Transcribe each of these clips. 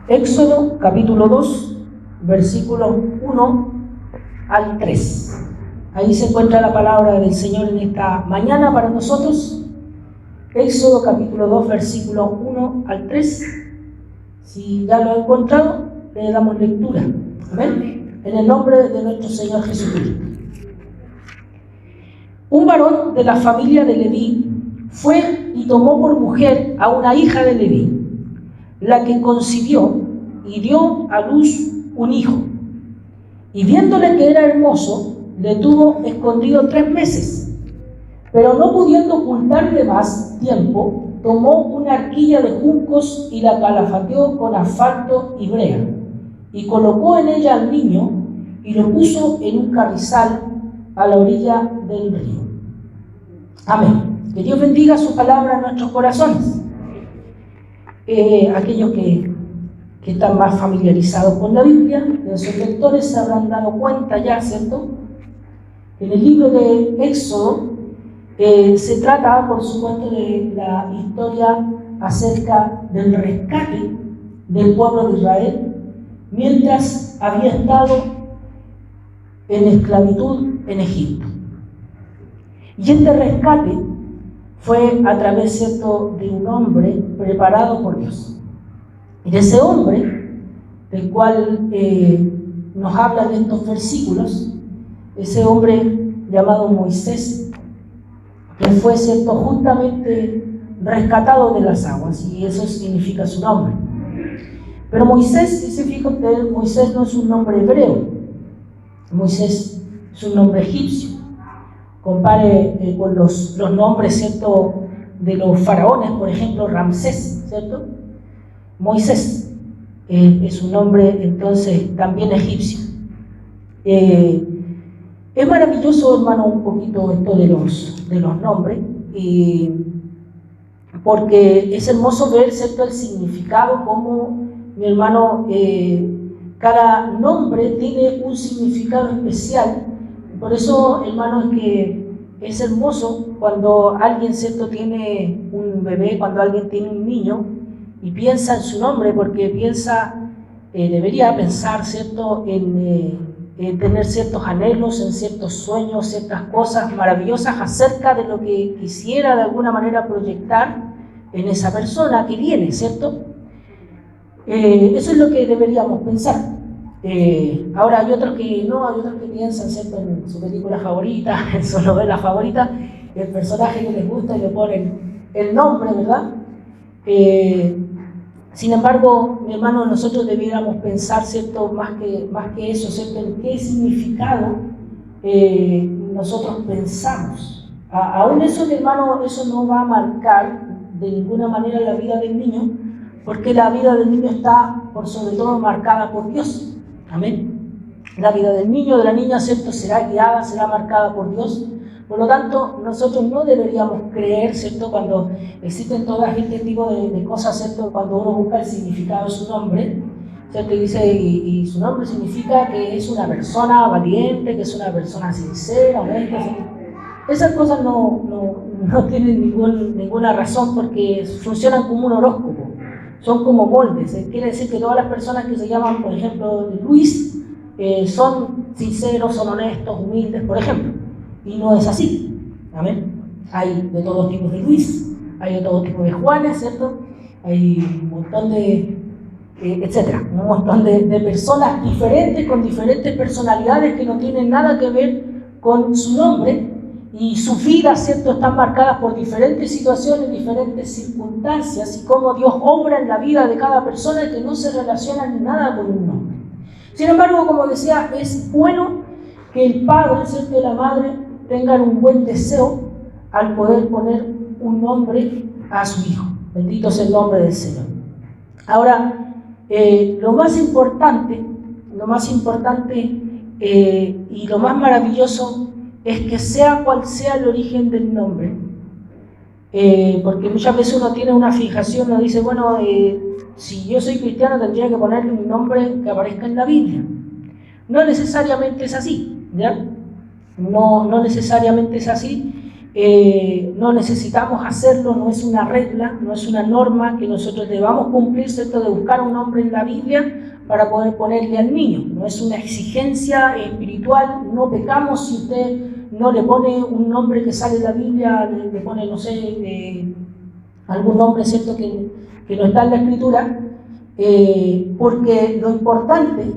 Éxodo capítulo 2, versículos 1 al 3. Ahí se encuentra la palabra del Señor en esta mañana para nosotros. Éxodo capítulo 2, versículos 1 al 3. Si ya lo ha encontrado, le damos lectura. Amén. En el nombre de nuestro Señor Jesucristo. Un varón de la familia de Leví fue y tomó por mujer a una hija de Leví, la que concibió y dio a luz un hijo. Y viéndole que era hermoso, le tuvo escondido 3 meses. Pero no pudiendo ocultarle más tiempo, tomó una arquilla de juncos y la calafateó con asfalto y brea, y colocó en ella al niño y lo puso en un carrizal a la orilla del río. Amén. Que Dios bendiga su palabra en nuestros corazones. Aquellos que están más familiarizados con la Biblia, de sus lectores se habrán dado cuenta ya, ¿cierto? En el libro de Éxodo se trata, por supuesto, de la historia acerca del rescate del pueblo de Israel mientras había estado en esclavitud en Egipto. Y este rescate fue a través, ¿cierto?, de un hombre preparado por Dios. Y de ese hombre, del cual nos hablan estos versículos, ese hombre llamado Moisés, que fue, ¿cierto?, justamente rescatado de las aguas, y eso significa su nombre. Pero Moisés, si se fija usted, Moisés no es un nombre hebreo, Moisés es un nombre egipcio. Compare con los nombres, ¿cierto?, de los faraones, por ejemplo, Ramsés, ¿cierto? Moisés es un nombre entonces también egipcio. Es maravilloso, hermano, un poquito esto de los nombres, porque es hermoso ver, ¿cierto?, el significado, como, mi hermano, cada nombre tiene un significado especial. Por eso, hermano, es que es hermoso cuando alguien, ¿cierto?, tiene un bebé, cuando alguien tiene un niño y piensa en su nombre, porque debería pensar, ¿cierto?, en tener ciertos anhelos, en ciertos sueños, ciertas cosas maravillosas acerca de lo que quisiera de alguna manera proyectar en esa persona que viene, ¿cierto? Eso es lo que deberíamos pensar. Ahora hay otros que no, hay otros que piensan, ¿cierto?, en su película favorita, en su novela favorita, el personaje que les gusta y le ponen el nombre, ¿verdad? Sin embargo, mi hermano, nosotros debiéramos pensar, ¿cierto?, más que eso, ¿cierto?, en qué significado nosotros pensamos. Aún eso, mi hermano, eso no va a marcar de ninguna manera la vida del niño, porque la vida del niño está, por sobre todo, marcada por Dios. Amén. La vida del niño, de la niña, ¿cierto?, será guiada, será marcada por Dios. Por lo tanto, nosotros no deberíamos creer, ¿cierto?, cuando existen todo este tipo de cosas, ¿cierto?, cuando uno busca el significado de su nombre, ¿cierto?, y dice, y su nombre significa que es una persona valiente, que es una persona sincera, honesta, ¿cierto? Esas cosas no tienen ninguna razón, porque funcionan como un horóscopo. Son como moldes. Quiere decir que todas las personas que se llaman, por ejemplo, Luis, son sinceros, son honestos, humildes, por ejemplo. Y no es así. Amén. Hay de todos tipos de Luis, hay de todo tipo de Juanes, ¿cierto? Hay un montón de, etcétera, un montón de personas diferentes, con diferentes personalidades que no tienen nada que ver con su nombre. Y sus vidas, ¿cierto?, están marcadas por diferentes situaciones, diferentes circunstancias, y cómo Dios obra en la vida de cada persona que no se relaciona ni nada con un nombre. Sin embargo, como decía, es bueno que el padre, ¿cierto?, y la madre tengan un buen deseo al poder poner un nombre a su hijo. Bendito sea el nombre del Señor. Ahora, lo más importante y lo más maravilloso es que sea cual sea el origen del nombre, porque muchas veces uno tiene una fijación, uno dice, bueno, si yo soy cristiano tendría que ponerle un nombre que aparezca en la Biblia. No necesariamente es así, ¿ya? No necesariamente es así, no necesitamos hacerlo, no es una regla, no es una norma que nosotros debamos cumplir, ¿cierto?, de buscar un nombre en la Biblia para poder ponerle al niño. No es una exigencia espiritual, no pecamos si usted no le pone un nombre que sale en la Biblia, le pone, no sé, algún nombre, ¿cierto?, que no está en la Escritura, porque lo importante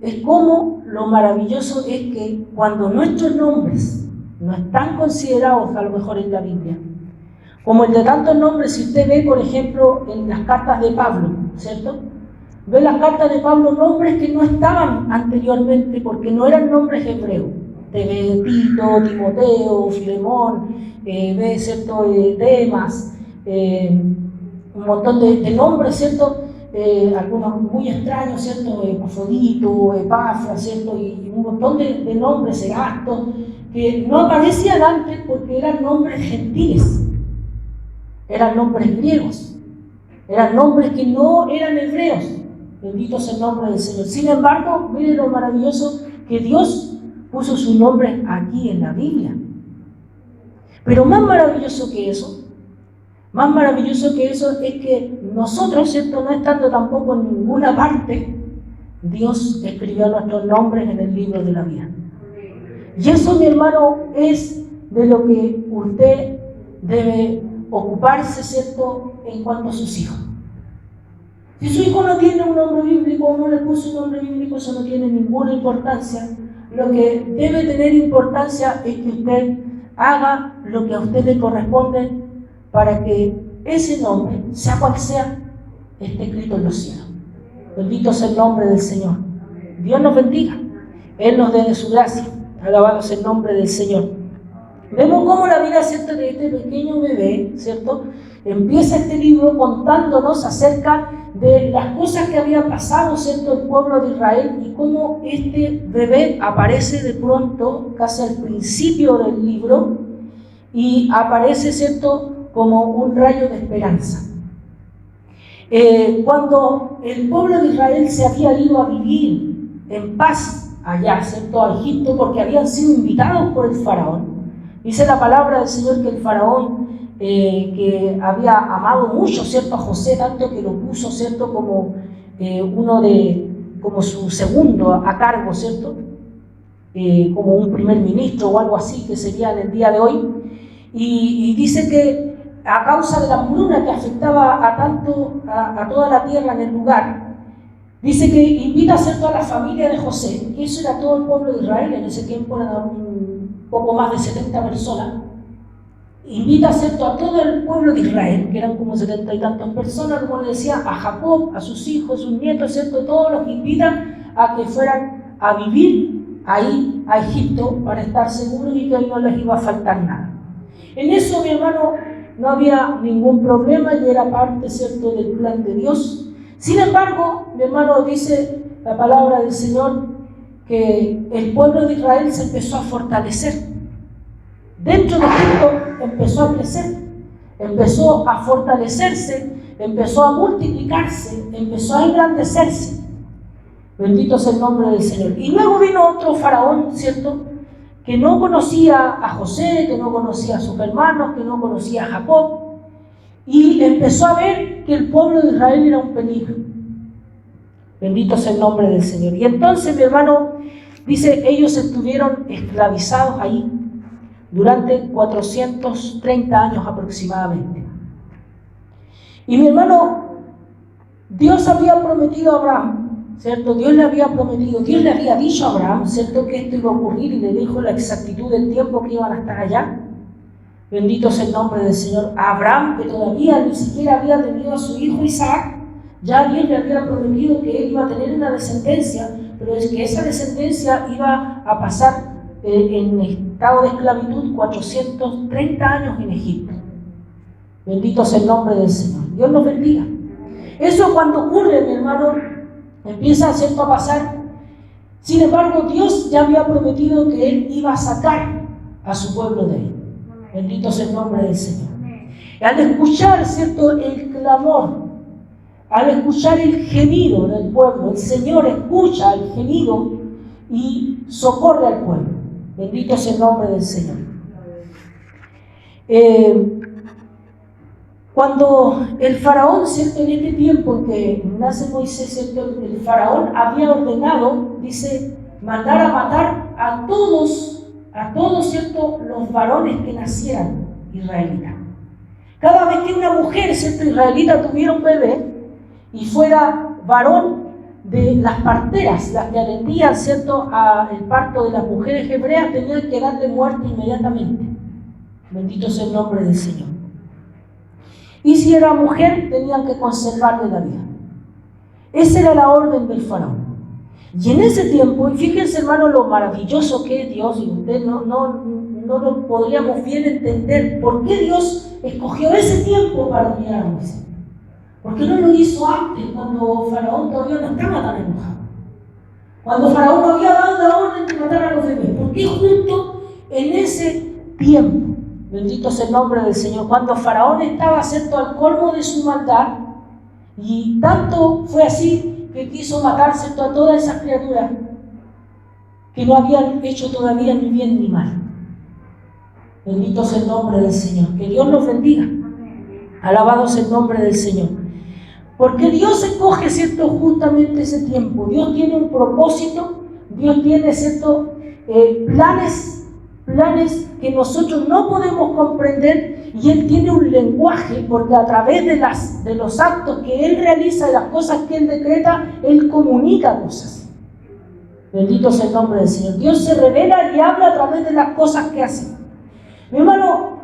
es cómo lo maravilloso es que cuando nuestros nombres no están considerados a lo mejor en la Biblia, como el de tantos nombres, si usted ve, por ejemplo, en las cartas de Pablo, ¿cierto? Ve las cartas de Pablo, nombres que no estaban anteriormente porque no eran nombres hebreos. Te ve Tito, Timoteo, Filemón, ve, ¿cierto?, Demas, un montón de nombres, ¿cierto?, algunos muy extraños, ¿cierto?, Epafrodito, Epafra, ¿cierto?, y un montón de nombres, Erasto, que no aparecían antes porque eran nombres gentiles, eran nombres griegos, eran nombres que no eran hebreos. Bendito sea el nombre del Señor. Sin embargo, miren lo maravilloso que Dios puso su nombre aquí en la Biblia. Pero más maravilloso que eso es que nosotros, ¿cierto?, no estando tampoco en ninguna parte, Dios escribió nuestros nombres en el libro de la vida. Y eso, mi hermano, es de lo que usted debe ocuparse, ¿cierto?, en cuanto a sus hijos. Si su hijo no tiene un nombre bíblico o no le puso un nombre bíblico, eso no tiene ninguna importancia. Lo que debe tener importancia es que usted haga lo que a usted le corresponde para que ese nombre, sea cual sea, esté escrito en los cielos. Bendito sea el nombre del Señor. Dios nos bendiga. Él nos dé de su gracia. Alabado sea el nombre del Señor. Vemos cómo la vida, ¿cierto?, de este pequeño bebé, ¿cierto?, empieza este libro contándonos acerca de las cosas que había pasado, ¿cierto?, el pueblo de Israel y cómo este bebé aparece de pronto, casi al principio del libro, y aparece, ¿cierto?, como un rayo de esperanza. Cuando el pueblo de Israel se había ido a vivir en paz allá, ¿cierto?, a Egipto, porque habían sido invitados por el faraón, dice la palabra del Señor que el faraón, que había amado mucho, ¿cierto?, a José, tanto que lo puso, ¿cierto?, como como su segundo a cargo, ¿cierto?, como un primer ministro o algo así, que sería en el día de hoy. Y dice que a causa de la hambruna que afectaba a toda la tierra en el lugar, dice que invita, ¿cierto?, a la familia de José, y eso era todo el pueblo de Israel, en ese tiempo eran un poco más de 70 personas. Invita, ¿cierto?, a todo el pueblo de Israel, que eran como 70 y tantas personas, como le decía, a Jacob, a sus hijos, sus nietos, ¿cierto?, todos los invitan a que fueran a vivir ahí, a Egipto, para estar seguros y que ahí no les iba a faltar nada. En eso, mi hermano, no había ningún problema y era parte, ¿cierto?, del plan de Dios. Sin embargo, mi hermano, dice la palabra del Señor que el pueblo de Israel se empezó a fortalecer. Dentro de Egipto empezó a crecer, empezó a fortalecerse, empezó a multiplicarse, empezó a engrandecerse. Bendito sea el nombre del Señor. Y luego vino otro faraón, ¿cierto?, que no conocía a José, que no conocía a sus hermanos, que no conocía a Jacob, y empezó a ver que el pueblo de Israel era un peligro. Bendito sea el nombre del Señor. Y entonces, mi hermano, dice, ellos estuvieron esclavizados ahí durante 430 años aproximadamente. Y mi hermano, Dios había prometido a Abraham, ¿cierto? Dios le había dicho a Abraham, ¿cierto?, que esto iba a ocurrir y le dijo la exactitud del tiempo que iban a estar allá. Bendito sea el nombre del Señor. A Abraham, que todavía ni siquiera había tenido a su hijo Isaac, ya Dios le había prometido que él iba a tener una descendencia, pero es que esa descendencia iba a pasar en estado de esclavitud 430 años en Egipto. Bendito sea el nombre del Señor. Dios nos bendiga. Eso cuando ocurre, mi hermano, empieza, ¿cierto?, a pasar. Sin embargo, Dios ya había prometido que Él iba a sacar a su pueblo de ahí. Bendito sea el nombre del Señor. Y al escuchar, ¿cierto?, el clamor, al escuchar el gemido del pueblo, el Señor escucha el gemido y socorre al pueblo. Bendito sea el nombre del Señor. Cuando el faraón, ¿cierto? En este tiempo en que nace Moisés, ¿cierto? El faraón había ordenado, dice, mandar a matar a todos, ¿cierto? Los varones que nacieran israelitas. Cada vez que una mujer, ¿cierto? Israelita tuviera un bebé y fuera varón de las parteras, las que atendían, ¿cierto? El parto de las mujeres hebreas, tenían que darle muerte inmediatamente. Bendito sea el nombre del Señor. Y si era mujer, tenían que conservarle la vida. Esa era la orden del faraón. Y en ese tiempo, y fíjense, hermano, lo maravilloso que es Dios, y usted no lo podríamos bien entender por qué Dios escogió ese tiempo para enviar a Moisés. ¿Por qué no lo hizo antes, cuando Faraón todavía no estaba tan enojado? Cuando Faraón no había dado la orden de matar a los bebés. ¿Por qué justo en ese tiempo? Bendito sea el nombre del Señor. Cuando Faraón estaba, ¿cierto?, al colmo de su maldad, y tanto fue así que quiso matar, ¿cierto?, a todas esas criaturas que no habían hecho todavía ni bien ni mal. Bendito sea el nombre del Señor. Que Dios nos bendiga. Alabado sea el nombre del Señor. Porque Dios escoge, ¿cierto?, justamente ese tiempo. Dios tiene un propósito, Dios tiene, ¿cierto?, planes que nosotros no podemos comprender, y Él tiene un lenguaje, porque a través de los actos que Él realiza y las cosas que Él decreta, Él comunica cosas. Bendito sea el nombre del Señor. Dios se revela y habla a través de las cosas que hace. Mi hermano,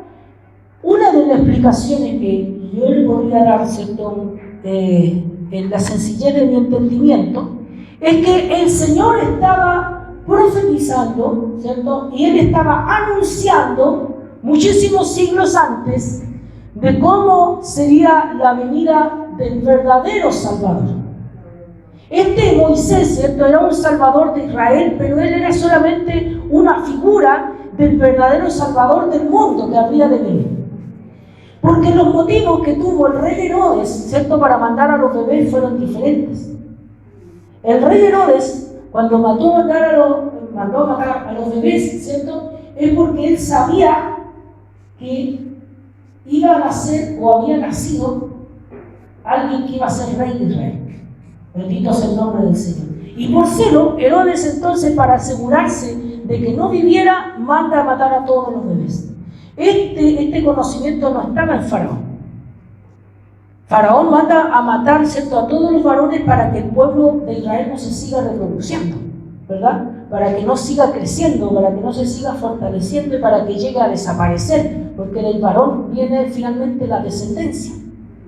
una de las explicaciones que yo le podría dar, ¿cierto?, en la sencillez de mi entendimiento, es que el Señor estaba profetizando, ¿cierto?, y Él estaba anunciando muchísimos siglos antes de cómo sería la venida del verdadero Salvador. Este Moisés, ¿cierto?, era un Salvador de Israel, pero él era solamente una figura del verdadero Salvador del mundo que habría de venir. Porque los motivos que tuvo el rey Herodes, ¿cierto?, para mandar a los bebés fueron diferentes. El rey Herodes, cuando mandó a matar a los bebés, ¿cierto?, es porque él sabía que iba a nacer o había nacido alguien que iba a ser rey de Israel. Bendito sea el nombre del Señor. Y por celo, Herodes entonces, para asegurarse de que no viviera, manda a matar a todos los bebés. Este conocimiento no estaba en Faraón. Faraón manda a matar, ¿cierto?, a todos los varones para que el pueblo de Israel no se siga reproduciendo, ¿verdad? Para que no siga creciendo, para que no se siga fortaleciendo y para que llegue a desaparecer, porque del varón viene finalmente la descendencia.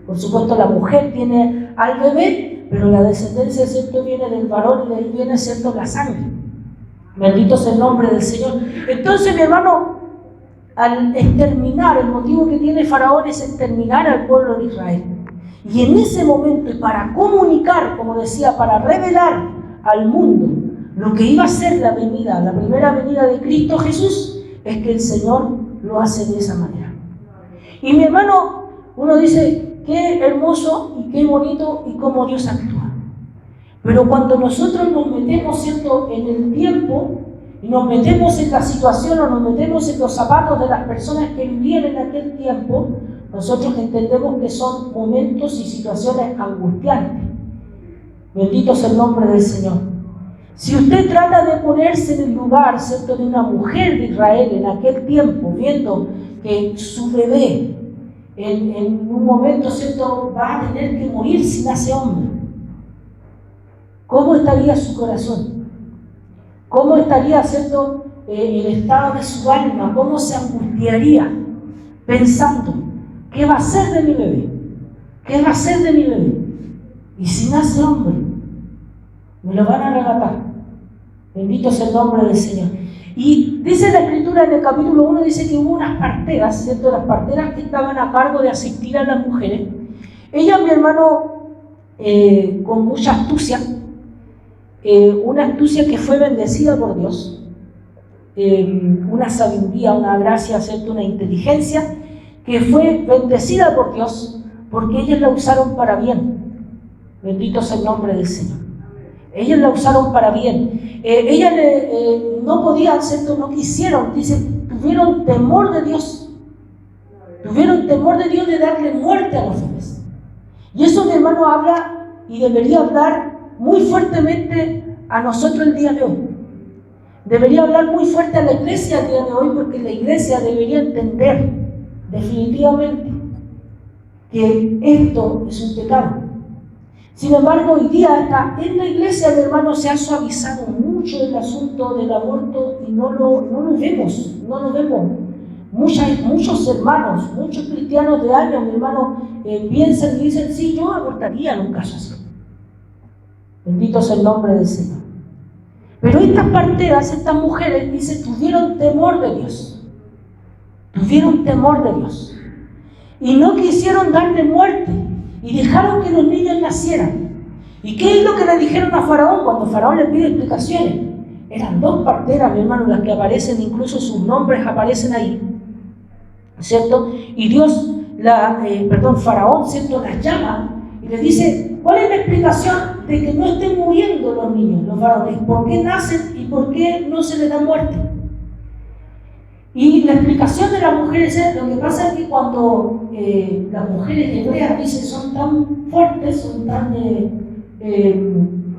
Por supuesto, la mujer tiene al bebé, pero la descendencia, ¿cierto?, viene del varón y de ahí viene, ¿cierto?, la sangre. Bendito sea el nombre del Señor. Entonces, mi hermano, al exterminar, el motivo que tiene Faraón es exterminar al pueblo de Israel. Y en ese momento, y para comunicar, como decía, para revelar al mundo lo que iba a ser la primera venida de Cristo Jesús, es que el Señor lo hace de esa manera. Y mi hermano, uno dice, qué hermoso y qué bonito y cómo Dios actúa. Pero cuando nosotros nos metemos, ¿cierto?, en el tiempo, y nos metemos en la situación o nos metemos en los zapatos de las personas que vivían en aquel tiempo, nosotros entendemos que son momentos y situaciones angustiantes. Bendito sea el nombre del Señor. Si usted trata de ponerse en el lugar, ¿cierto?, de una mujer de Israel en aquel tiempo, viendo que su bebé en un momento, ¿cierto?, va a tener que morir si nace hombre, ¿cómo estaría su corazón? ¿Cómo estaría, ¿cierto?, el estado de su alma? ¿Cómo se angustiaría pensando, ¿qué va a ser de mi bebé? ¿Qué va a ser de mi bebé? Y si nace hombre, me lo van a arrebatar. Bendito sea el nombre del Señor. Y dice la Escritura en el capítulo 1, dice que hubo unas parteras, ¿cierto?, las parteras que estaban a cargo de asistir a las mujeres. Ellas, mi hermano, con mucha astucia, una astucia que fue bendecida por Dios, una sabiduría, una gracia, ¿cierto?, una inteligencia que fue bendecida por Dios, porque ellas la usaron para bien. Bendito sea el nombre del Señor. Ellas la usaron para bien. Ellas no podían, ¿cierto?, no quisieron, dice, tuvieron temor de Dios. el temor de Dios de darle muerte a los bebés. Y eso, mi hermano, habla y debería hablar muy fuertemente a nosotros el día de hoy. Debería hablar muy fuerte a la iglesia el día de hoy, porque la iglesia debería entender definitivamente que esto es un pecado. Sin embargo, hoy día acá en la iglesia, mi hermano, se ha suavizado mucho el asunto del aborto y no lo vemos. Muchos hermanos, muchos cristianos de años, mi hermano, piensan y dicen, sí, yo abortaría en un caso así. Bendito sea el nombre del Señor. Pero estas parteras, estas mujeres, dice, tuvieron temor de Dios. Tuvieron temor de Dios. Y no quisieron darle muerte. Y dejaron que los niños nacieran. ¿Y qué es lo que le dijeron a Faraón cuando Faraón le pide explicaciones? Eran dos parteras, mi hermano, las que aparecen, incluso sus nombres aparecen ahí, ¿cierto? Y Dios, Faraón, ¿cierto?, las llama y les dice, ¿cuál es la explicación de que no estén muriendo los niños, los varones? ¿Por qué nacen y por qué no se les da muerte? Y la explicación de las mujeres es, lo que pasa es que cuando las mujeres hebreas, dice, son tan fuertes, son tan,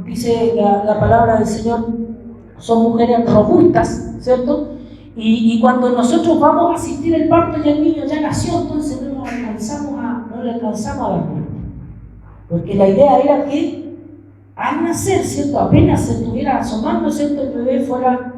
dice la palabra del Señor, son mujeres robustas, ¿cierto? Y cuando nosotros vamos a asistir al parto y el niño ya nació, entonces no le alcanzamos a dar muerte. Porque la idea era que al nacer, ¿cierto?, apenas se estuviera asomando, ¿cierto?, el bebé fuera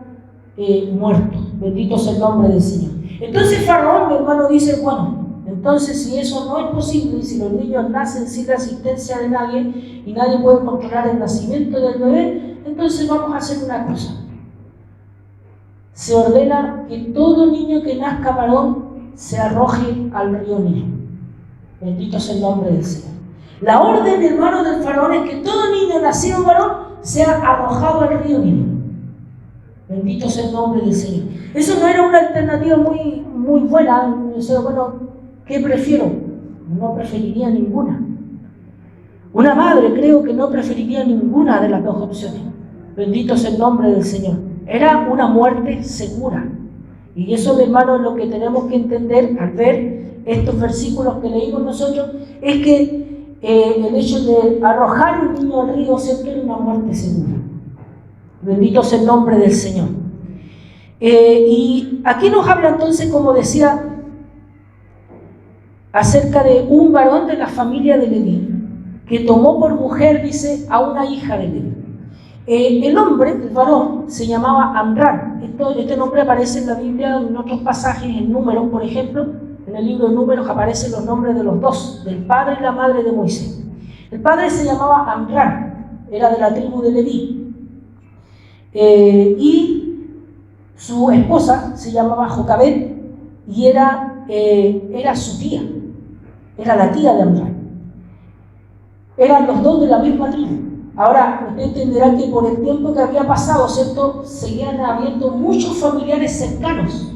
muerto. Bendito sea el nombre del Señor. Entonces Faraón, mi hermano, dice, bueno, entonces si eso no es posible, y si los niños nacen sin la asistencia de nadie, y nadie puede controlar el nacimiento del bebé, entonces vamos a hacer una cosa. Se ordena que todo niño que nazca varón se arroje al río Nilo. Bendito sea el nombre del Señor. La orden, hermano, del Faraón es que todo niño nacido varón sea arrojado al río Nilo. Bendito sea el nombre del Señor. Eso no era una alternativa muy buena. Bueno, ¿qué prefiero? No preferiría ninguna. Una madre creo que no preferiría ninguna de las dos opciones. Bendito sea el nombre del Señor. Era una muerte segura. Y eso, mi hermano, es lo que tenemos que entender al ver estos versículos que leímos nosotros, es que el hecho de arrojar un niño al río siempre era una muerte segura. Bendito sea el nombre del Señor. Y aquí nos habla entonces, como decía, acerca de un varón de la familia de Leví, que tomó por mujer, dice, a una hija de Leví. El hombre, el varón, se llamaba Amram. Este nombre aparece en la Biblia en otros pasajes, en Números, por ejemplo. En el libro de Números aparecen los nombres de los dos, del padre y la madre de Moisés. El padre se llamaba Amram, era de la tribu de Leví. Y su esposa se llamaba Jocabed y era su tía, era la tía de Amram. Eran los dos de la misma tribu. Ahora, usted entenderá que por el tiempo que había pasado, ¿cierto?, seguían habiendo muchos familiares cercanos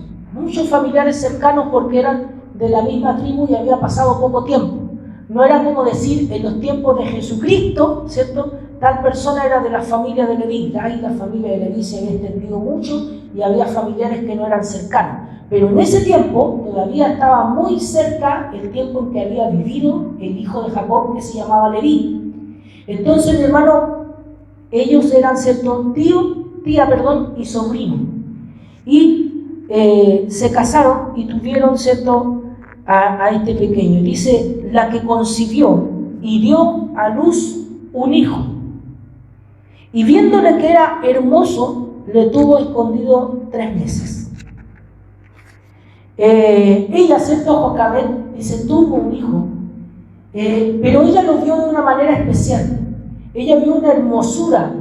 porque eran de la misma tribu y había pasado poco tiempo. No era como decir en los tiempos de Jesucristo, ¿cierto?, tal persona era de la familia de Leví. Ahí la familia de Leví se había extendido mucho y había familiares que no eran cercanos. Pero en ese tiempo todavía estaba muy cerca el tiempo en que había vivido el hijo de Jacob, que se llamaba Leví. Entonces, mi hermano, ellos eran, ¿cierto?, tía, y sobrino. Y se casaron y tuvieron, ¿cierto?, a este pequeño. Dice, la que concibió y dio a luz un hijo. Y viéndole que era hermoso, le tuvo escondido 3 meses. Ella, ¿cierto?, Jocabed, dice, tuvo un hijo. Pero ella lo vio de una manera especial. Ella vio una hermosura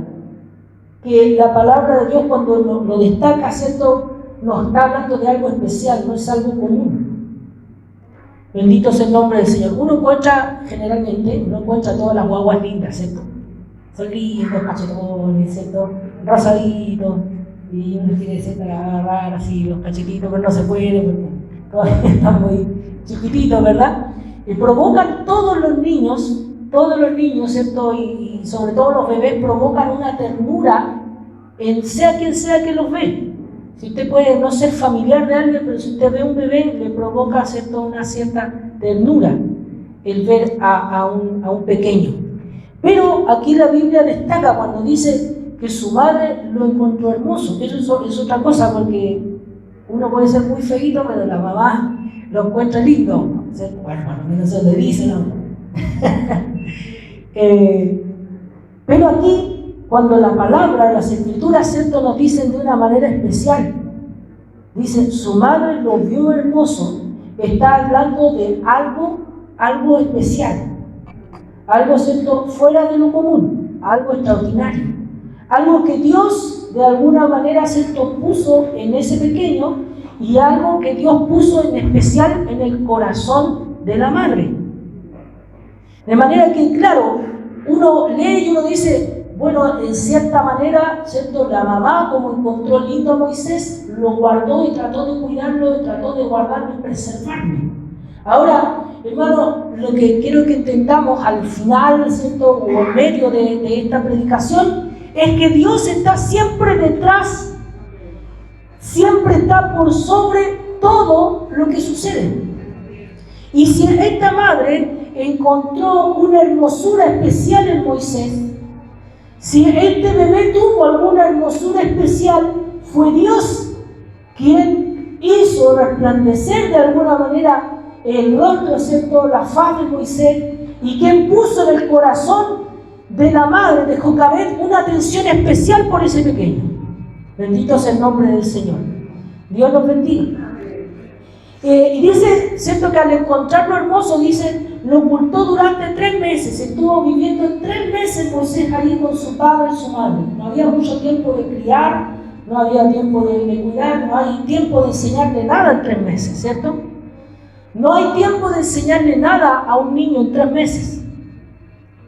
que la palabra de Dios, cuando lo destaca, ¿cierto?, nos está hablando de algo especial, no es algo común. Bendito sea el nombre del Señor. Uno encuentra todas las guaguas lindas, ¿cierto? Son lindos, cachetones, ¿cierto?, rosaditos, y uno quiere, ¿cierto?, agarrar así los cachetitos, pero no se puede porque todavía están muy chiquititos, ¿verdad? Y provocan todos los niños, ¿cierto?, y sobre todo los bebés, provocan una ternura en sea quien sea que los ve. Si usted puede no ser familiar de alguien, pero si usted ve un bebé, le provoca, ¿cierto?, una cierta ternura el ver a un pequeño. Pero aquí la Biblia destaca cuando dice que su madre lo encontró hermoso. Eso es otra cosa, porque uno puede ser muy feíto, pero la mamá lo encuentra lindo. Bueno, por lo menos se le dice, ¿no? Pero aquí, cuando la palabra, las escrituras, ¿cierto?, nos dicen de una manera especial. Dicen, su madre lo vio hermoso. Está hablando de algo especial. Algo, ¿cierto?, fuera de lo común, algo extraordinario, algo que Dios de alguna manera, ¿cierto?, puso en ese pequeño, y algo que Dios puso en especial en el corazón de la madre. De manera que, claro, uno lee y uno dice, bueno, en cierta manera, ¿cierto?, la mamá, como encontró lindo a Moisés, lo guardó y trató de cuidarlo, y trató de guardarlo y preservarlo. Ahora, hermano, lo que quiero que entendamos al final, ¿cierto?, o en medio de esta predicación, es que Dios está siempre detrás, siempre está por sobre todo lo que sucede. Y si esta madre encontró una hermosura especial en Moisés, si este bebé tuvo alguna hermosura especial, fue Dios quien hizo resplandecer de alguna manera el rostro, ¿cierto?, la faz de Moisés, y quien puso en el corazón de la madre de Jocabed una atención especial por ese pequeño. Bendito sea el nombre del Señor. Dios los bendiga. Y dice, ¿cierto?, que al encontrarlo hermoso, dice, lo ocultó durante 3 meses. Estuvo viviendo 3 meses Moisés allí con su padre y su madre. No había mucho tiempo de criar, no había tiempo de cuidar, no hay tiempo de enseñarle nada en 3 meses, ¿cierto? No hay tiempo de enseñarle nada a un niño en 3 meses,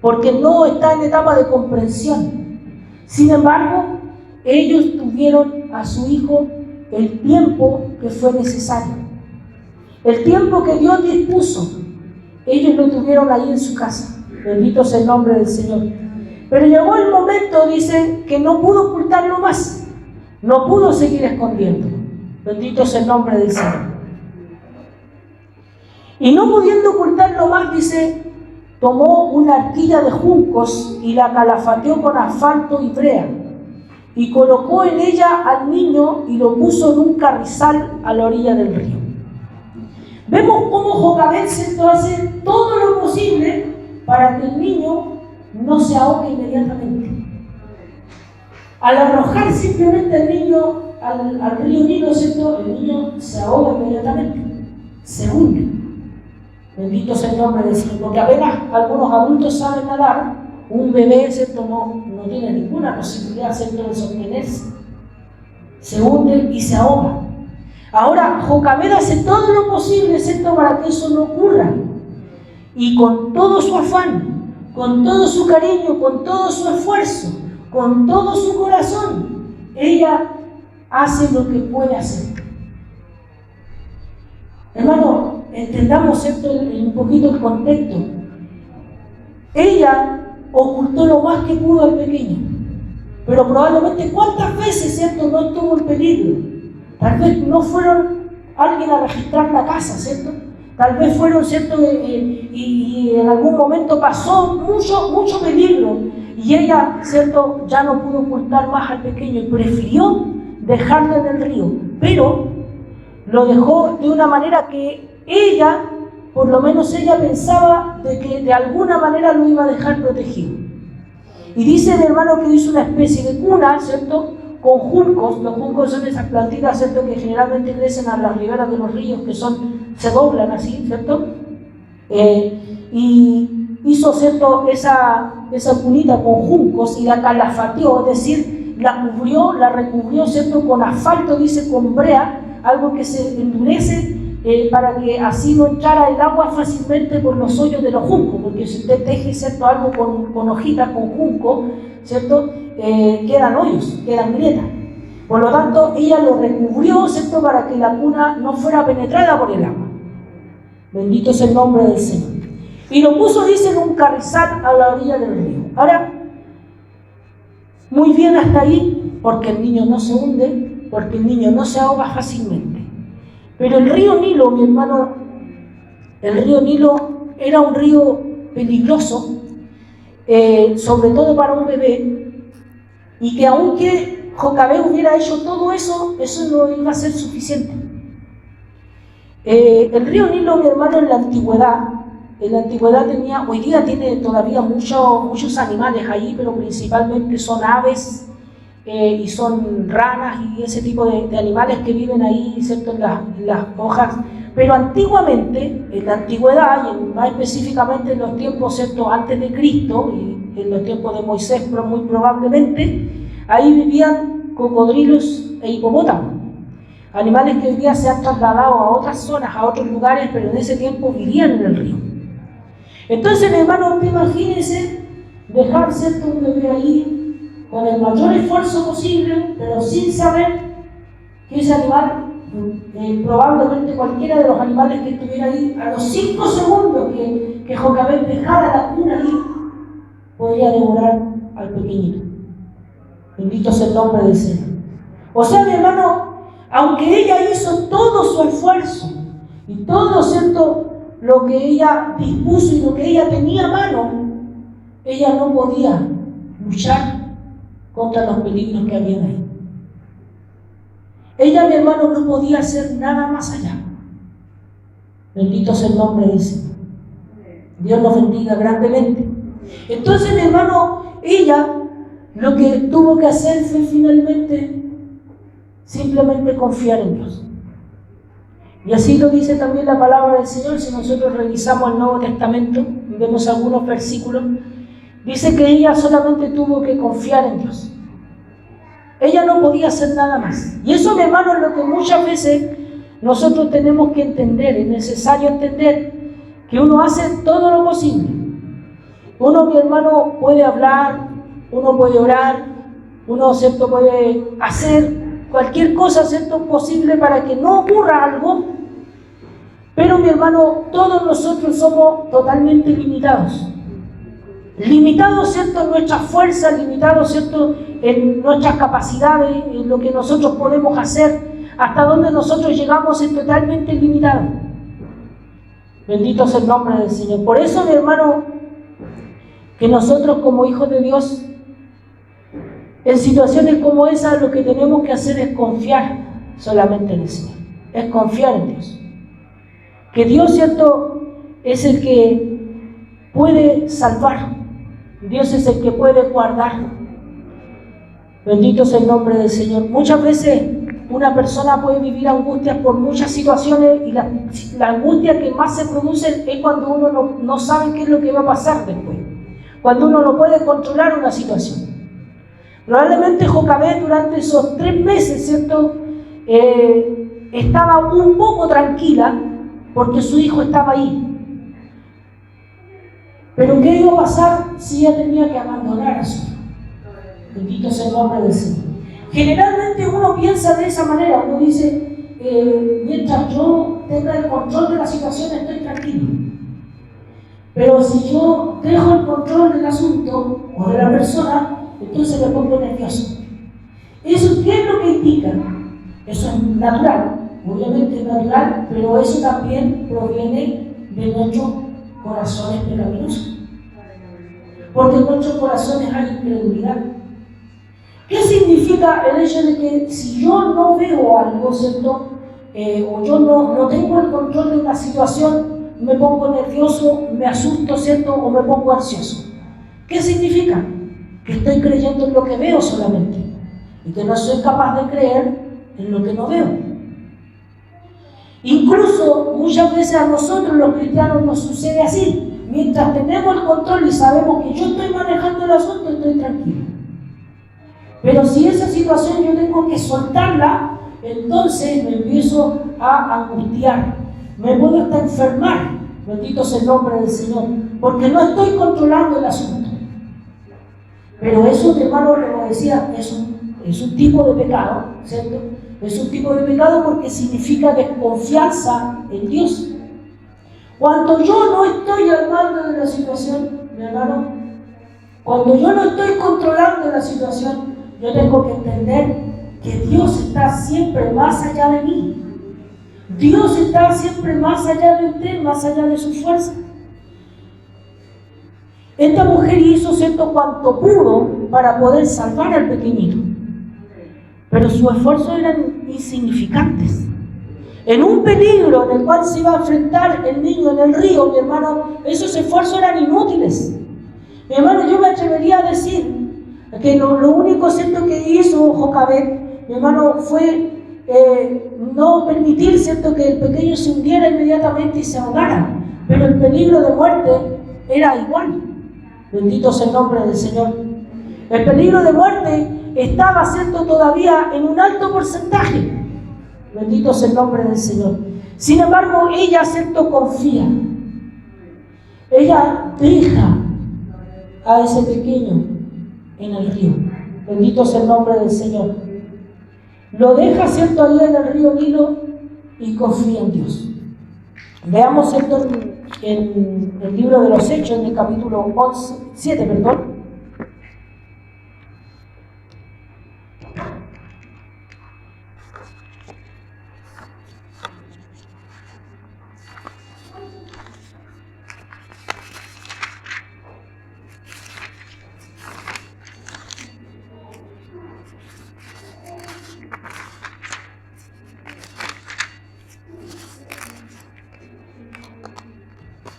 porque no está en etapa de comprensión. Sin embargo, ellos tuvieron a su hijo el tiempo que fue necesario. El tiempo que Dios dispuso, ellos lo tuvieron ahí en su casa. Bendito sea el nombre del Señor. Pero llegó el momento, dice, que no pudo ocultarlo más. No pudo seguir escondiéndolo. Bendito sea el nombre del Señor. Y no pudiendo ocultarlo más, dice, tomó una arquilla de juncos y la calafateó con asfalto y brea, y colocó en ella al niño y lo puso en un carrizal a la orilla del río. Vemos cómo Jocabed hace todo lo posible para que el niño no se ahogue inmediatamente. Al arrojar simplemente al niño al río Nilo, ¿cierto?, el niño se ahoga inmediatamente, se hunde. Bendito sea el nombre del Señor, porque apenas algunos adultos saben nadar, un bebé, ¿cierto?, no tiene ninguna posibilidad, ¿cierto?, de sostenerse. Se hunde y se ahoga. Ahora, Jocabed hace todo lo posible, ¿cierto?, para que eso no ocurra. Y con todo su afán, con todo su cariño, con todo su esfuerzo, con todo su corazón, ella hace lo que puede hacer. Hermano, entendamos, ¿cierto?, un poquito el contexto. Ella ocultó lo más que pudo al pequeño, pero probablemente cuántas veces, ¿cierto?, no estuvo en peligro. Tal vez no fueron alguien a registrar la casa, ¿cierto? Tal vez fueron, ¿cierto?, y en algún momento pasó mucho peligro, y ella, ¿cierto?, ya no pudo ocultar más al pequeño y prefirió dejarlo en el río, pero lo dejó de una manera que ella, por lo menos ella pensaba de que de alguna manera lo iba a dejar protegido. Y dice el hermano que hizo una especie de cuna, ¿cierto?, con juncos. Los juncos son esas plantitas, ¿cierto?, que generalmente crecen a las riberas de los ríos, que se doblan así, ¿cierto? Y hizo, ¿cierto?, esa cunita con juncos y la calafateó, es decir, la recubrió, ¿cierto?, con asfalto, dice, con brea, algo que se endurece para que así no entrara el agua fácilmente por los hoyos de los juncos, porque si usted teje, ¿cierto?, algo con hojitas, con junco, ¿cierto?, quedan hoyos, quedan grietas. Por lo tanto, ella lo recubrió, ¿cierto?, para que la cuna no fuera penetrada por el agua. Bendito es el nombre del Señor. Y lo puso, dice, en un carrizal a la orilla del río. Ahora, muy bien hasta ahí, porque el niño no se hunde, porque el niño no se ahoga fácilmente. Pero el río Nilo, mi hermano, el río Nilo era un río peligroso, sobre todo para un bebé, y que aunque Jocabed hubiera hecho todo eso, eso no iba a ser suficiente. El río Nilo, mi hermano, en la antigüedad tenía, hoy día tiene todavía muchos animales ahí, pero principalmente son aves y son ranas y ese tipo de animales que viven ahí, ¿cierto?, en las hojas. Pero antiguamente, en la antigüedad, y más específicamente en los tiempos, ¿cierto?, antes de Cristo, y en los tiempos de Moisés, pero muy probablemente, ahí vivían cocodrilos e hipopótamos. Animales que hoy día se han trasladado a otras zonas, a otros lugares, pero en ese tiempo vivían en el río. Entonces, mi hermano, imagínense dejar, ¿cierto?, un bebé ahí con el mayor esfuerzo posible, pero sin saber que ese animal, probablemente cualquiera de los animales que estuviera ahí, a los 5 segundos que Jocabed dejara la cuna ahí, podría devorar al pequeñito. Bendito sea el nombre del Señor. O sea, mi hermano, aunque ella hizo todo su esfuerzo y todo, ¿cierto?, lo que ella dispuso y lo que ella tenía a mano, ella no podía luchar contra los peligros que había ahí. Ella, mi hermano, no podía hacer nada más allá. Bendito sea el nombre del Señor. Dios nos bendiga grandemente. Entonces, mi hermano, ella lo que tuvo que hacer fue finalmente simplemente confiar en Dios. Y así lo dice también la palabra del Señor. Si nosotros revisamos el Nuevo Testamento, vemos algunos versículos, dice que ella solamente tuvo que confiar en Dios. Ella no podía hacer nada más. Y eso, mi hermano, es lo que muchas veces nosotros tenemos que entender. Es necesario entender que uno hace todo lo posible. Uno, mi hermano, puede hablar, uno puede orar, uno, ¿cierto?, puede hacer cualquier cosa, ¿cierto?, posible para que no ocurra algo. Pero, mi hermano, todos nosotros somos totalmente limitados. Limitados, ¿cierto?, en nuestras fuerzas, limitados, ¿cierto?, en nuestras capacidades, en lo que nosotros podemos hacer, hasta donde nosotros llegamos es totalmente limitado. Bendito sea el nombre del Señor. Por eso, mi hermano, que nosotros como hijos de Dios, en situaciones como esa, lo que tenemos que hacer es confiar solamente en el Señor, es confiar en Dios. Que Dios, ¿cierto?, es el que puede salvar, Dios es el que puede guardar. Bendito sea el nombre del Señor. Muchas veces una persona puede vivir angustias por muchas situaciones y la angustia que más se produce es cuando uno no sabe qué es lo que va a pasar después, cuando uno no puede controlar una situación. Probablemente Jocabed durante esos 3 meses, ¿cierto?, estaba un poco tranquila porque su hijo estaba ahí. Pero ¿qué iba a pasar si ella tenía que abandonar a su hijo? Bendito sea el nombre del Señor. Generalmente uno piensa de esa manera, uno dice, mientras yo tenga el control de la situación estoy tranquilo. Pero si yo dejo el control del asunto o de la persona, entonces me pongo nervioso. ¿Eso qué es lo que indica? Eso es natural, obviamente es natural, pero eso también proviene de nuestros corazones pecaminosos. Porque en nuestros corazones hay incredulidad. ¿Qué significa el hecho de que si yo no veo algo, ¿cierto?, o yo no tengo el control de una situación, me pongo nervioso, me asusto, ¿cierto?, o me pongo ansioso? ¿Qué significa? Que estoy creyendo en lo que veo solamente y que no soy capaz de creer en lo que no veo. Incluso muchas veces a nosotros los cristianos nos sucede así. Mientras tenemos el control y sabemos que yo estoy manejando el asunto, estoy tranquilo. Pero si esa situación yo tengo que soltarla, entonces me empiezo a angustiar, me puedo hasta enfermar. Bendito sea el nombre del Señor, porque no estoy controlando el asunto. Pero eso, hermano, como decía, es un tipo de pecado, ¿cierto? Es un tipo de pecado porque significa desconfianza en Dios. Cuando yo no estoy al mando de la situación, mi hermano, cuando yo no estoy controlando la situación, yo tengo que entender que Dios está siempre más allá de mí. Dios está siempre más allá de usted, más allá de su fuerza. Esta mujer hizo cierto cuanto pudo para poder salvar al pequeñito, pero sus esfuerzos eran insignificantes. En un peligro en el cual se iba a enfrentar el niño en el río, mi hermano, esos esfuerzos eran inútiles. Mi hermano, yo me atrevería a decir que lo único cierto que hizo Jocabed, mi hermano, fue no permitir cierto que el pequeño se hundiera inmediatamente y se ahogara, pero el peligro de muerte era igual. Bendito sea el nombre del Señor. El peligro de muerte estaba cierto todavía en un alto porcentaje. Bendito sea el nombre del Señor. Sin embargo, ella cierto confía. Ella deja a ese pequeño en el río. Bendito sea el nombre del Señor. Lo deja cierto ahí en el río Nilo y confía en Dios. Veamos cierto en el libro de los Hechos, en el capítulo 7, perdón.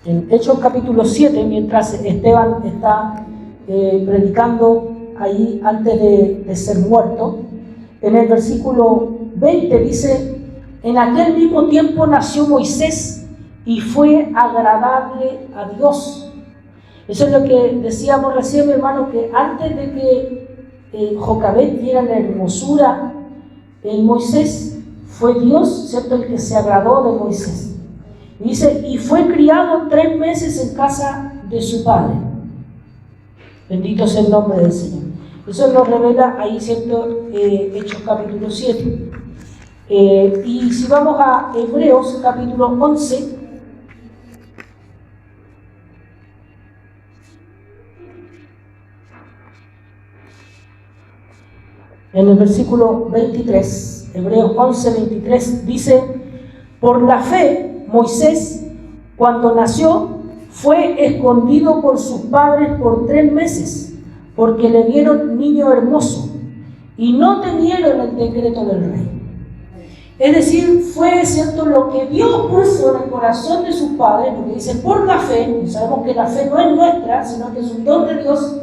En Hechos capítulo 7, mientras Esteban está predicando ahí antes de ser muerto, en el versículo 20 dice: en aquel mismo tiempo nació Moisés y fue agradable a Dios. Eso es lo que decíamos recién, mi hermano, que antes de que Jocabed viera la hermosura en Moisés, fue Dios, ¿cierto?, el que se agradó de Moisés. Dice, y fue criado 3 meses en casa de su padre. Bendito sea el nombre del Señor. Eso lo revela ahí, ¿cierto? Hechos capítulo 7. Y si vamos a Hebreos capítulo 11, en el versículo 23, Hebreos 11, 23, dice: por la fe, Moisés, cuando nació, fue escondido por sus padres por 3 meses, porque le vieron niño hermoso, y no temieron el decreto del rey. Es decir, fue cierto lo que Dios puso en el corazón de sus padres, porque dice por la fe, y sabemos que la fe no es nuestra, sino que es un don de Dios.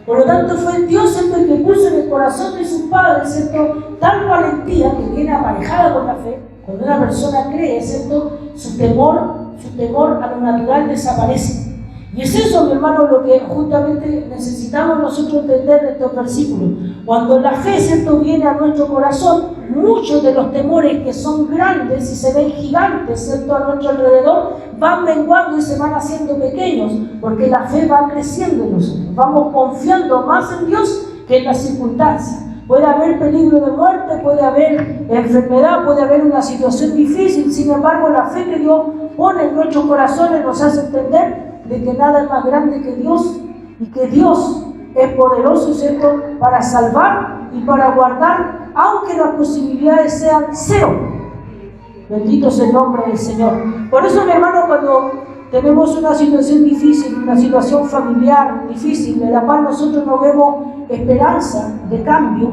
Por lo tanto, fue Dios el que puso en el corazón de sus padres, ¿cierto?, tal valentía que viene aparejada con la fe. Cuando una persona cree, ¿cierto?, su temor a lo natural desaparece. Y es eso, mi hermano, lo que justamente necesitamos nosotros entender de estos versículos. Cuando la fe, ¿cierto?, viene a nuestro corazón, muchos de los temores que son grandes y se ven gigantes, ¿cierto?, a nuestro alrededor, van menguando y se van haciendo pequeños, porque la fe va creciendo en nosotros. Vamos confiando más en Dios que en las circunstancias. Puede haber peligro de muerte, puede haber enfermedad, puede haber una situación difícil. Sin embargo, la fe que Dios pone en nuestros corazones nos hace entender de que nada es más grande que Dios y que Dios es poderoso, ¿cierto?, para salvar y para guardar, aunque las posibilidades sean 0. Bendito sea el nombre del Señor. Por eso, mi hermano, cuando tenemos una situación difícil, una situación familiar difícil, en la cual nosotros no vemos esperanza de cambio,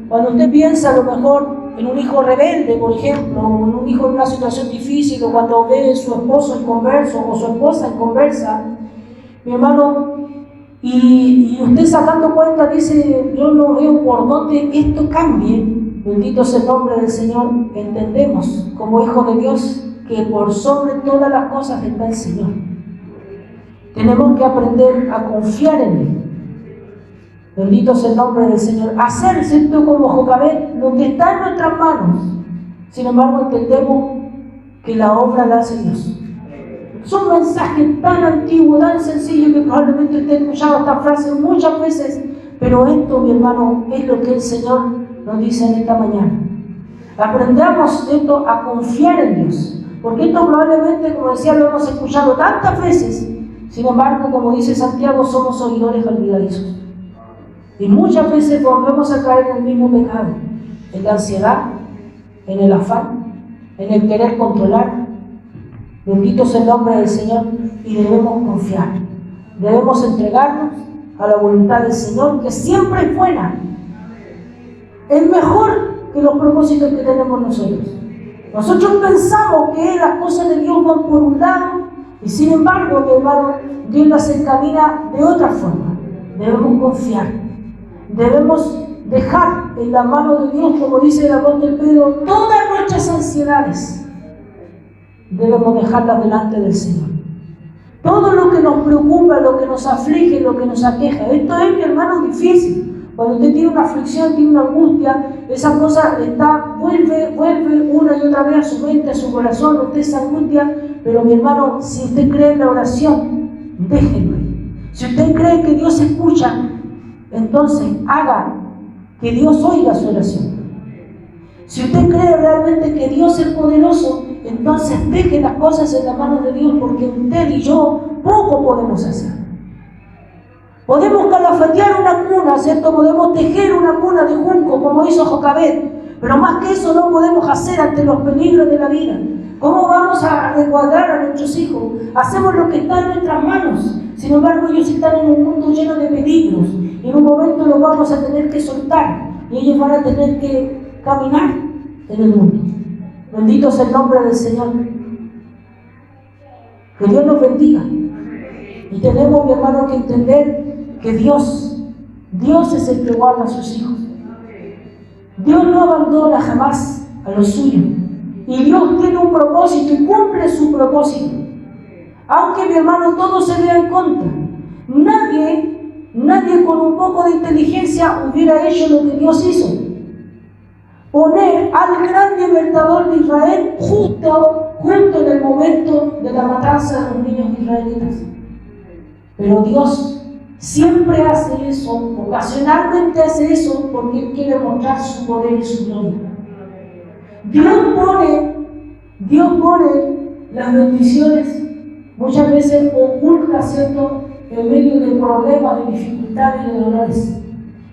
cuando usted piensa a lo mejor en un hijo rebelde, por ejemplo, o en un hijo en una situación difícil, o cuando ve a su esposo inconverso o su esposa inconversa, mi hermano, y usted sacando cuenta dice, yo no veo por dónde esto cambie, bendito sea el nombre del Señor, entendemos como hijos de Dios que por sobre todas las cosas está el Señor. Tenemos que aprender a confiar en Él. Bendito sea el nombre del Señor. Hacer, ¿cierto?, como Jocabed, lo que está en nuestras manos. Sin embargo, entendemos que la obra la hace Dios. Son mensajes tan antiguos, tan sencillos, que probablemente usted ha escuchado esta frase muchas veces, pero esto, mi hermano, es lo que el Señor nos dice en esta mañana. Aprendamos, ¿cierto?, a confiar en Dios. Porque esto probablemente, como decía, lo hemos escuchado tantas veces. Sin embargo, como dice Santiago, somos oidores olvidadizos. Y muchas veces volvemos a caer en el mismo pecado. en la ansiedad, en el afán, en el querer controlar. Bendito sea el nombre del Señor y debemos confiar. Debemos entregarnos a la voluntad del Señor, que siempre es buena. Es mejor que los propósitos que tenemos nosotros. Nosotros pensamos que las cosas de Dios van por un lado y sin embargo, mi hermano, Dios las encamina de otra forma. Debemos confiar. Debemos dejar en la mano de Dios, como dice el apóstol Pedro, todas nuestras ansiedades. Debemos dejarlas delante del Señor. Todo lo que nos preocupa, lo que nos aflige, lo que nos aqueja. Esto es, mi hermano, difícil. Cuando usted tiene una aflicción, tiene una angustia, esa cosa vuelve una y otra vez a su mente, a su corazón, usted se angustia. Pero mi hermano, si usted cree en la oración, déjenlo. Si usted cree que Dios escucha, entonces haga que Dios oiga su oración. Si usted cree realmente que Dios es poderoso, entonces deje las cosas en las manos de Dios, porque usted y yo poco podemos hacer. Podemos calafatear una cuna, ¿cierto? Podemos tejer una cuna de junco, como hizo Jocabed, pero más que eso no podemos hacer ante los peligros de la vida. ¿Cómo vamos a resguardar a nuestros hijos? Hacemos lo que está en nuestras manos. Sin embargo, ellos están en un mundo lleno de peligros. Y en un momento los vamos a tener que soltar. Y ellos van a tener que caminar en el mundo. Bendito sea el nombre del Señor. Que Dios nos bendiga. Y tenemos, mi hermano, que entender que Dios es el que guarda a sus hijos. Dios no abandona jamás a los suyos. Y Dios tiene un propósito y cumple su propósito. Aunque, mi hermano, todo se vea en contra. Nadie con un poco de inteligencia hubiera hecho lo que Dios hizo. Poner al gran libertador de Israel justo en el momento de la matanza de los niños israelitas. Pero Dios siempre hace eso, ocasionalmente hace eso, porque Él quiere mostrar su poder y su gloria. Dios pone las bendiciones, muchas veces oculta, ¿cierto?, en medio de problemas, de dificultades y de dolores,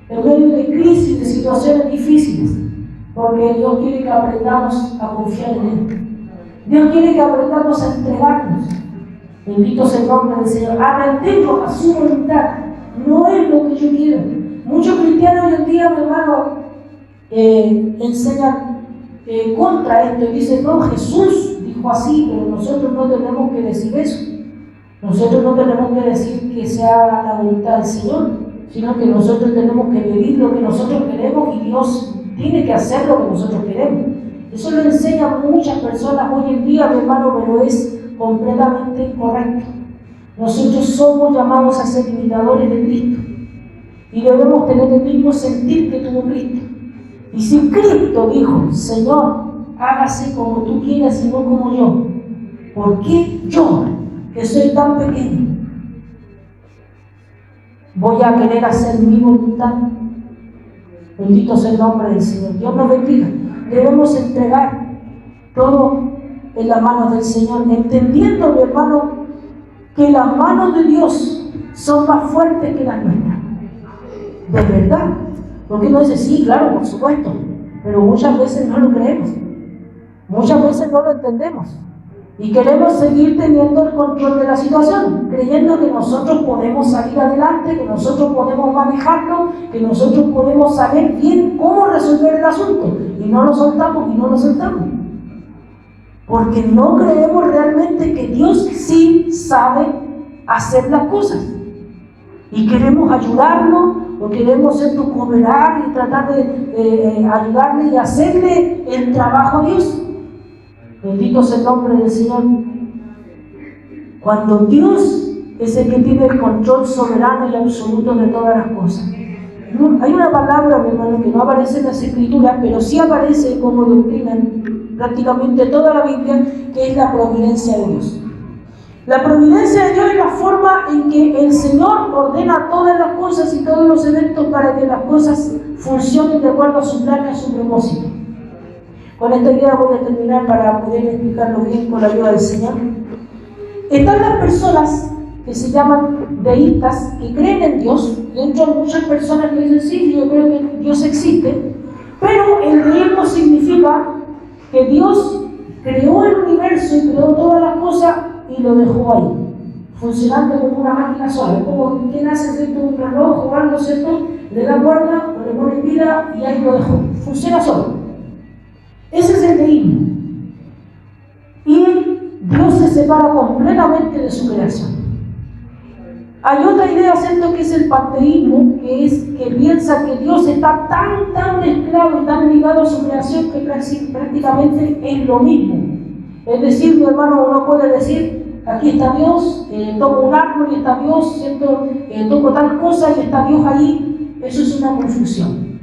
en medio de crisis, de situaciones difíciles, porque Dios quiere que aprendamos a confiar en Él. Dios quiere que aprendamos a entregarnos. Bendito sea el nombre del Señor. A rendirnos a su voluntad. No es lo que yo quiero. Muchos cristianos hoy en día, mi hermano, enseñan contra esto y dicen, no, Jesús dijo así, pero nosotros no tenemos que decir eso. Nosotros no tenemos que decir que sea la voluntad del Señor, sino que nosotros tenemos que pedir lo que nosotros queremos y Dios tiene que hacer lo que nosotros queremos. Eso lo enseñan muchas personas hoy en día, mi hermano, pero es completamente incorrecto. Nosotros somos llamados a ser imitadores de Cristo y debemos tener el mismo sentir que tuvo Cristo. Y si Cristo dijo, Señor, hágase como tú quieras y no como yo, ¿por qué yo, que soy tan pequeño, voy a querer hacer mi voluntad? Bendito sea el nombre del Señor. Dios nos bendiga. Debemos entregar todo en las manos del Señor, entendiendo, mi hermano, que las manos de Dios son más fuertes que las nuestras. De verdad. Porque uno dice, sí, claro, por supuesto, pero muchas veces no lo creemos. Muchas veces no lo entendemos. Y queremos seguir teniendo el control de la situación, creyendo que nosotros podemos salir adelante, que nosotros podemos manejarlo, que nosotros podemos saber bien cómo resolver el asunto. Y no lo soltamos y no lo soltamos. Porque no creemos realmente que Dios sí sabe hacer las cosas. Y queremos ayudarlo, o queremos cooperar y tratar de ayudarle y hacerle el trabajo a Dios. Bendito sea el nombre del Señor. Cuando Dios es el que tiene el control soberano y absoluto de todas las cosas. Hay una palabra, mi hermano, que no aparece en las Escrituras, pero sí aparece como doctrina en prácticamente toda la Biblia, que es la providencia de Dios. La providencia de Dios es la forma en que el Señor ordena todas las cosas y todos los eventos para que las cosas funcionen de acuerdo a su plan y a su propósito. Con esta idea voy a terminar para poder explicarlo bien con la ayuda del Señor. Están las personas que se llaman deístas, que creen en Dios. Dentro hay muchas personas que dicen, sí, yo creo que Dios existe, Pero el deísmo significa que Dios creó el universo y creó todas las cosas y lo dejó ahí, funcionando como una máquina sola. Es como quien hace, ¿cierto?, un reloj o algo, ¿cierto? Le da cuerda, le pone pila y ahí lo dejó. Funciona solo. Ese es el deísmo. Y Dios se separa completamente de su creación. Hay otra idea, ¿cierto?, que es el panteísmo, que piensa que Dios está tan mezclado y tan ligado a su creación que prácticamente es lo mismo. Es decir, mi hermano, uno puede decir, aquí está Dios, toco un árbol y está Dios, ¿cierto? Toco tal cosa y está Dios ahí. Eso es una confusión.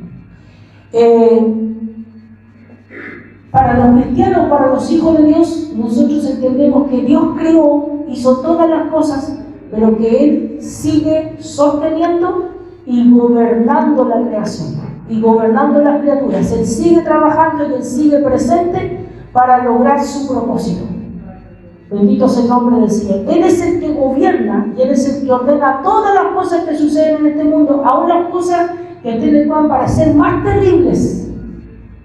Para los cristianos, para los hijos de Dios, nosotros entendemos que Dios creó, hizo todas las cosas, pero que Él sigue sosteniendo y gobernando la creación, y gobernando las criaturas. Él sigue trabajando y Él sigue presente para lograr su propósito. Bendito sea el nombre del Señor. Él es el que gobierna y Él es el que ordena todas las cosas que suceden en este mundo, aun las cosas que a ustedes puedan parecer más terribles.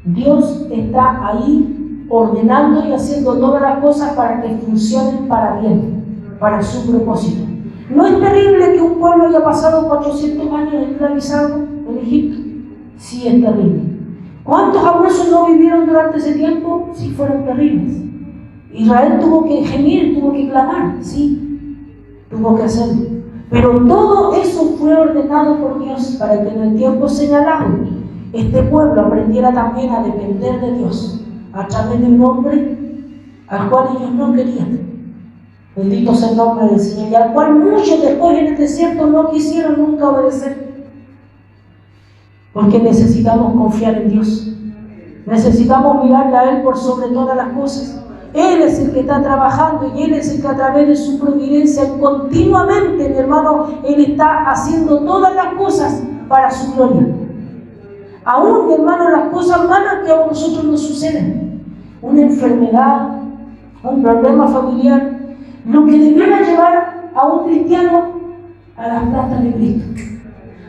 Dios está ahí ordenando y haciendo todas las cosas para que funcionen para bien, para su propósito. ¿No es terrible que un pueblo haya pasado 400 años esclavizado en Egipto? Sí, es terrible. ¿Cuántos abusos no vivieron durante ese tiempo? Sí, fueron terribles. Israel tuvo que gemir, tuvo que clamar, sí, tuvo que hacerlo. Pero todo eso fue ordenado por Dios para que en el tiempo señalado este pueblo aprendiera también a depender de Dios a través de un hombre al cual ellos no querían. Bendito sea el nombre del Señor, y al cual muchos después en el desierto no quisieron nunca obedecer. Porque necesitamos confiar en Dios. Necesitamos mirarle a Él por sobre todas las cosas. Él es el que está trabajando y Él es el que a través de su providencia continuamente, mi hermano, Él está haciendo todas las cosas para su gloria. Aún, mi hermano, las cosas malas que a nosotros nos suceden, una enfermedad, un problema familiar, lo que debiera llevar a un cristiano a las plantas de Cristo.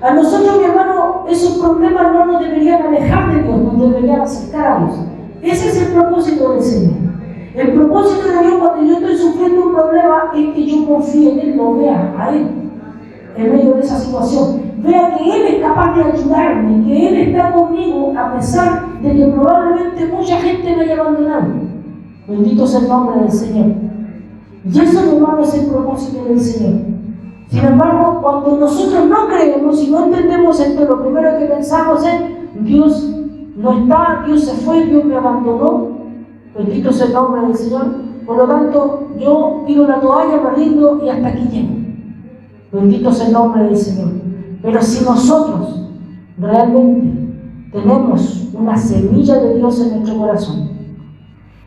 A nosotros, mi hermano, esos problemas no nos deberían alejar de Dios, nos deberían acercar a Dios. Ese es el propósito del Señor. El propósito de Dios cuando yo estoy sufriendo un problema es que yo confíe en Él, lo vea a Él en medio de esa situación. Vea que Él es capaz de ayudarme, que Él está conmigo a pesar de que probablemente mucha gente me haya abandonado. Bendito sea el nombre del Señor. Y eso, mi hermano, es el propósito del Señor. Sin embargo, cuando nosotros no creemos y no entendemos esto, lo primero que pensamos es: Dios no está, Dios se fue, Dios me abandonó. Bendito sea el nombre del Señor. Por lo tanto, yo tiro la toalla, me rindo y hasta aquí llego. Bendito sea el nombre del Señor. Pero si nosotros realmente tenemos una semilla de Dios en nuestro corazón,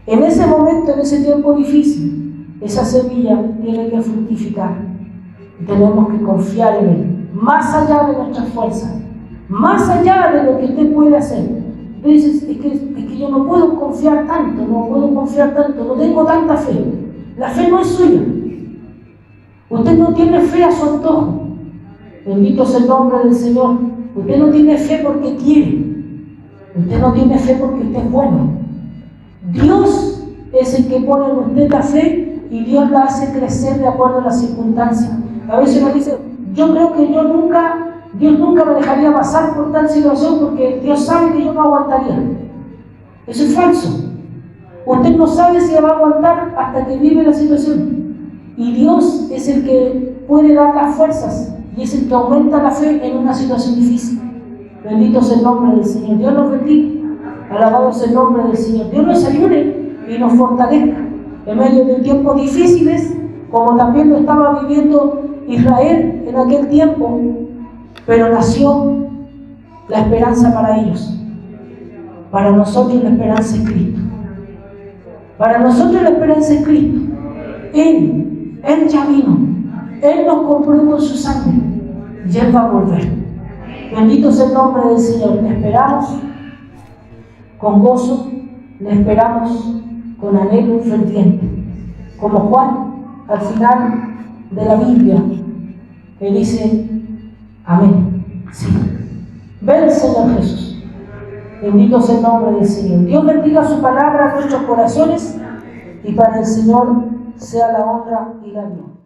en ese momento, en ese tiempo difícil, esa semilla tiene que fructificar. Y tenemos que confiar en Él, más allá de nuestras fuerzas, más allá de lo que usted puede hacer. Dices, es que yo no puedo confiar tanto, no tengo tanta fe. La fe no es suya. Usted no tiene fe a su antojo. Bendito sea el nombre del Señor. Usted no tiene fe porque quiere. Usted no tiene fe porque usted es bueno. Dios es el que pone en usted la fe y Dios la hace crecer de acuerdo a las circunstancias. A veces uno dice, yo creo que Dios nunca me dejaría pasar por tal situación porque Dios sabe que yo no aguantaría. Eso es falso. Usted no sabe si va a aguantar hasta que vive la situación. Y Dios es el que puede dar las fuerzas y es el que aumenta la fe en una situación difícil. Bendito sea el nombre del Señor. Dios nos bendiga. Alabado sea el nombre del Señor. Dios nos ayude y nos fortalezca en medio de tiempos difíciles, como también lo estaba viviendo Israel en aquel tiempo, pero nació la esperanza para ellos. Para nosotros la esperanza es Cristo. Para nosotros la esperanza es Cristo. Él ya vino. Él nos compró con su sangre y Él va a volver. Bendito sea el nombre del Señor. Le esperamos con gozo, le esperamos con anhelo ferviente. Como Juan, al final de la Biblia, que dice: amén. Sí. Ven, Señor Jesús. Bendito sea el nombre del Señor. Dios bendiga su palabra en nuestros corazones y para el Señor sea la honra y la gloria.